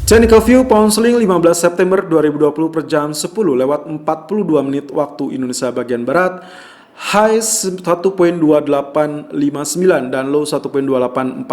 Technical View Pound Sterling 15 September 2020 per jam 10 lewat 42 menit waktu Indonesia bagian Barat. High 1.2859 dan low 1.2814.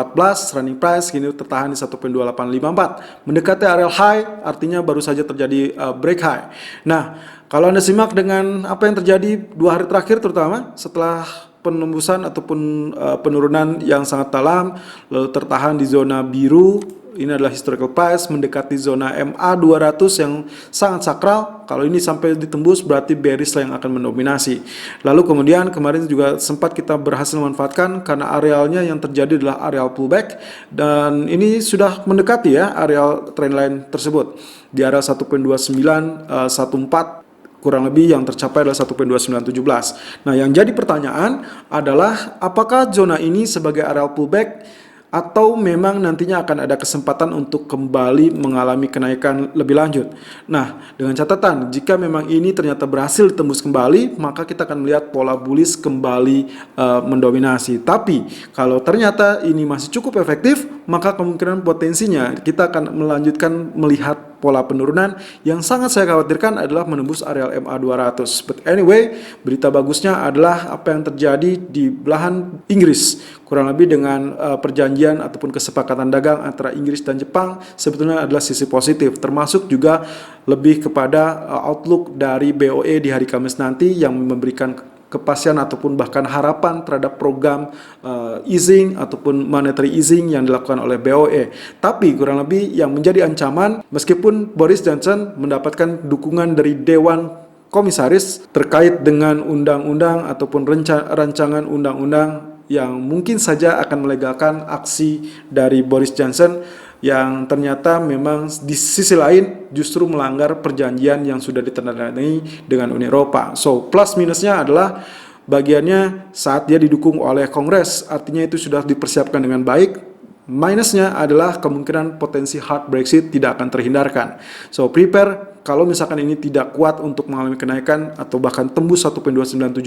Running price kini tertahan di 1.2854. Mendekati area high artinya baru saja terjadi break high. Nah, kalau Anda simak dengan apa yang terjadi 2 hari terakhir terutama setelah penembusan ataupun penurunan yang sangat dalam lalu tertahan di zona biru. Ini adalah historical price mendekati zona MA 200 yang sangat sakral. Kalau ini sampai ditembus berarti bearish lah yang akan mendominasi. Lalu kemudian kemarin juga sempat kita berhasil memanfaatkan karena arealnya yang terjadi adalah areal pullback dan ini sudah mendekati ya areal trendline tersebut di area 1.2914 kurang lebih yang tercapai adalah 1.2917. Nah, yang jadi pertanyaan adalah apakah zona ini sebagai area pullback atau memang nantinya akan ada kesempatan untuk kembali mengalami kenaikan lebih lanjut. Nah, dengan catatan jika memang ini ternyata berhasil ditembus kembali, maka kita akan melihat pola bullish kembali mendominasi. Tapi kalau ternyata ini masih cukup efektif, maka kemungkinan potensinya kita akan melanjutkan melihat pola penurunan yang sangat saya khawatirkan adalah menembus area MA 200. But anyway, berita bagusnya adalah apa yang terjadi di belahan Inggris, kurang lebih dengan perjanjian ataupun kesepakatan dagang antara Inggris dan Jepang sebetulnya adalah sisi positif, termasuk juga lebih kepada outlook dari BOE di hari Kamis nanti yang memberikan kepastian ataupun bahkan harapan terhadap program easing ataupun monetary easing yang dilakukan oleh BOE. Tapi kurang lebih yang menjadi ancaman meskipun Boris Johnson mendapatkan dukungan dari Dewan Komisaris terkait dengan undang-undang ataupun rancangan undang-undang yang mungkin saja akan melegalkan aksi dari Boris Johnson yang ternyata memang di sisi lain justru melanggar perjanjian yang sudah ditandatangani dengan Uni Eropa. So, plus minusnya adalah bagiannya saat dia didukung oleh Kongres, artinya itu sudah dipersiapkan dengan baik. Minusnya adalah kemungkinan potensi hard Brexit tidak akan terhindarkan. So, prepare kalau misalkan ini tidak kuat untuk mengalami kenaikan atau bahkan tembus 1.2917,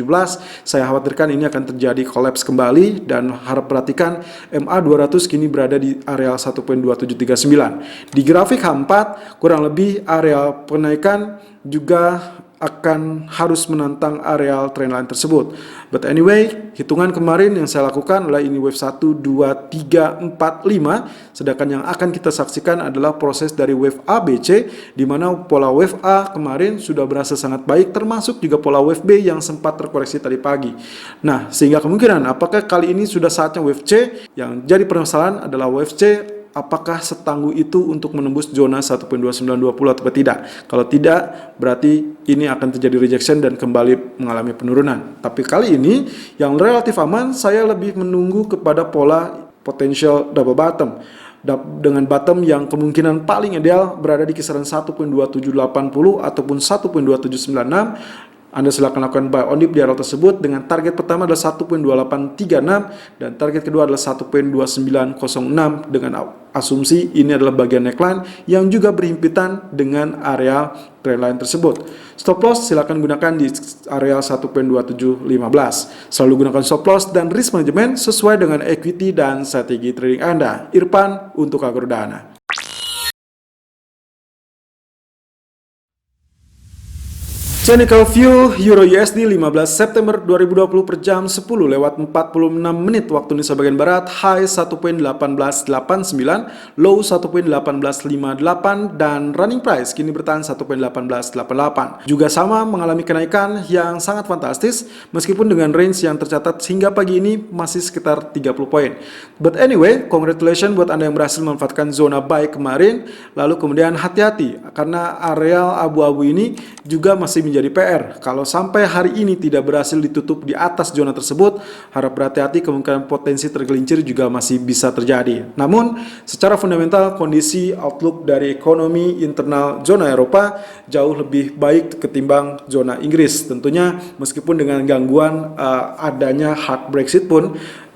saya khawatirkan ini akan terjadi collapse kembali dan harap perhatikan MA 200 kini berada di area 1.2739. Di grafik H4 kurang lebih area penaikan juga akan harus menantang areal trendline tersebut. But anyway, hitungan kemarin yang saya lakukan adalah ini wave 1, 2, 3, 4, 5. Sedangkan yang akan kita saksikan adalah proses dari wave ABC, di mana pola wave A kemarin sudah berhasil sangat baik, termasuk juga pola wave B yang sempat terkoreksi tadi pagi. Nah, sehingga kemungkinan apakah kali ini sudah saatnya wave C? Yang jadi permasalahan adalah wave C apakah setangguh itu untuk menembus zona 1.2920 atau tidak. Kalau tidak, berarti ini akan terjadi rejection dan kembali mengalami penurunan. Tapi kali ini yang relatif aman, saya lebih menunggu kepada pola potential double bottom. Dengan bottom yang kemungkinan paling ideal berada di kisaran 1.2780 ataupun 1.2796. Anda silakan lakukan buy on dip di area tersebut dengan target pertama adalah 1.2836 dan target kedua adalah 1.2906 dengan asumsi ini adalah bagian neckline yang juga berhimpitan dengan area trendline tersebut. Stop loss silakan gunakan di area 1.2715. Selalu gunakan stop loss dan risk management sesuai dengan equity dan strategi trading Anda. Irfan untuk Agrodana. Technical View Euro USD 15 September 2020 per jam 10 lewat 46 menit waktu Indonesia bagian Barat. High 1.1889, low 1.1858 dan running price kini bertahan 1.1888. Juga sama mengalami kenaikan yang sangat fantastis meskipun dengan range yang tercatat hingga pagi ini masih sekitar 30 poin. But anyway, congratulations buat Anda yang berhasil memanfaatkan zona buy kemarin. Lalu kemudian hati-hati karena areal abu-abu ini juga masih menjadi PR. Kalau sampai hari ini tidak berhasil ditutup di atas zona tersebut, harap berhati-hati, kemungkinan potensi tergelincir juga masih bisa terjadi. Namun, secara fundamental kondisi outlook dari ekonomi internal zona Eropa jauh lebih baik ketimbang zona Inggris. Tentunya meskipun dengan gangguan adanya hard Brexit pun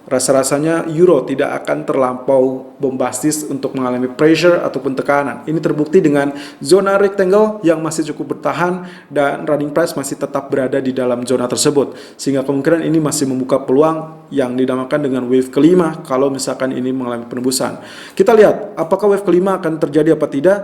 rasa-rasanya euro tidak akan terlampau bombastis untuk mengalami pressure ataupun tekanan. Ini terbukti dengan zona rectangle yang masih cukup bertahan dan running price masih tetap berada di dalam zona tersebut, sehingga kemungkinan ini masih membuka peluang yang dinamakan dengan wave kelima kalau misalkan ini mengalami penembusan. Kita lihat apakah wave kelima akan terjadi apa tidak.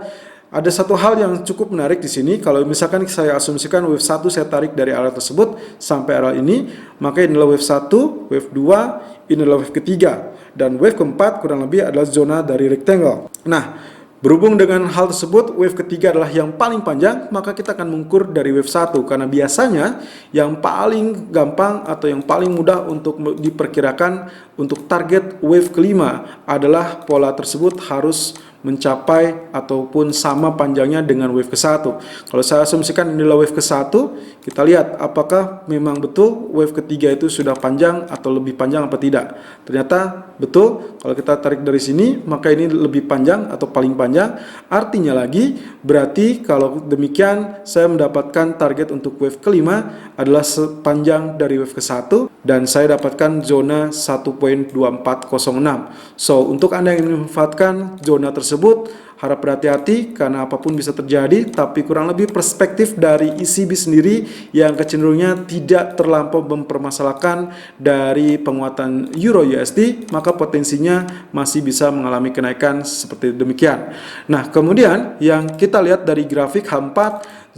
Ada satu hal yang cukup menarik di sini. Kalau misalkan saya asumsikan wave 1 saya tarik dari area tersebut sampai area ini, maka inilah wave 1, wave 2, inilah wave ketiga, dan wave keempat kurang lebih adalah zona dari rectangle. Nah, berhubung dengan hal tersebut, wave ketiga adalah yang paling panjang, maka kita akan mengukur dari wave 1, karena biasanya yang paling gampang atau yang paling mudah untuk diperkirakan untuk target wave kelima adalah pola tersebut harus mencapai ataupun sama panjangnya dengan wave ke-1. Kalau saya asumsikan inilah wave ke-1, kita lihat apakah memang betul wave ketiga itu sudah panjang atau lebih panjang apa tidak. Ternyata betul, kalau kita tarik dari sini maka ini lebih panjang atau paling panjang. Artinya lagi berarti kalau demikian saya mendapatkan target untuk wave kelima adalah sepanjang dari wave ke-1 dan saya dapatkan zona 1.2406. So, untuk Anda yang memanfaatkan zona tersebut, harap berhati-hati karena apapun bisa terjadi, tapi kurang lebih perspektif dari ECB sendiri yang kecenderungannya tidak terlampau mempermasalahkan dari penguatan Euro USD, maka potensinya masih bisa mengalami kenaikan seperti demikian. Nah, kemudian yang kita lihat dari grafik H4,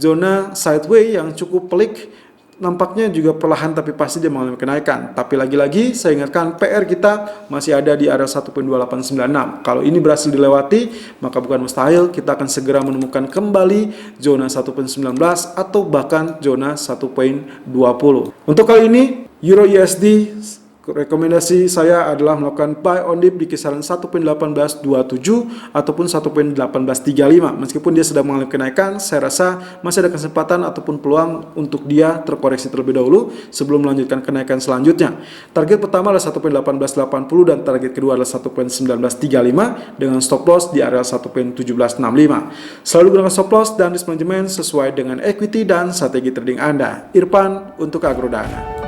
zona sideways yang cukup pelik, nampaknya juga perlahan tapi pasti dia mengalami kenaikan. Tapi lagi-lagi saya ingatkan PR kita masih ada di area 1.2896. Kalau ini berhasil dilewati, maka bukan mustahil kita akan segera menemukan kembali zona 1.19 atau bahkan zona 1.20. Untuk kali ini Euro USD, rekomendasi saya adalah melakukan buy on dip di kisaran 1.1827 ataupun 1.1835. Meskipun dia sedang mengalami kenaikan, saya rasa masih ada kesempatan ataupun peluang untuk dia terkoreksi terlebih dahulu sebelum melanjutkan kenaikan selanjutnya. Target pertama adalah 1.1880 dan target kedua adalah 1.1935 dengan stop loss di area 1.1765. Selalu gunakan stop loss dan risk management sesuai dengan equity dan strategi trading Anda. Irfan untuk Agrodana.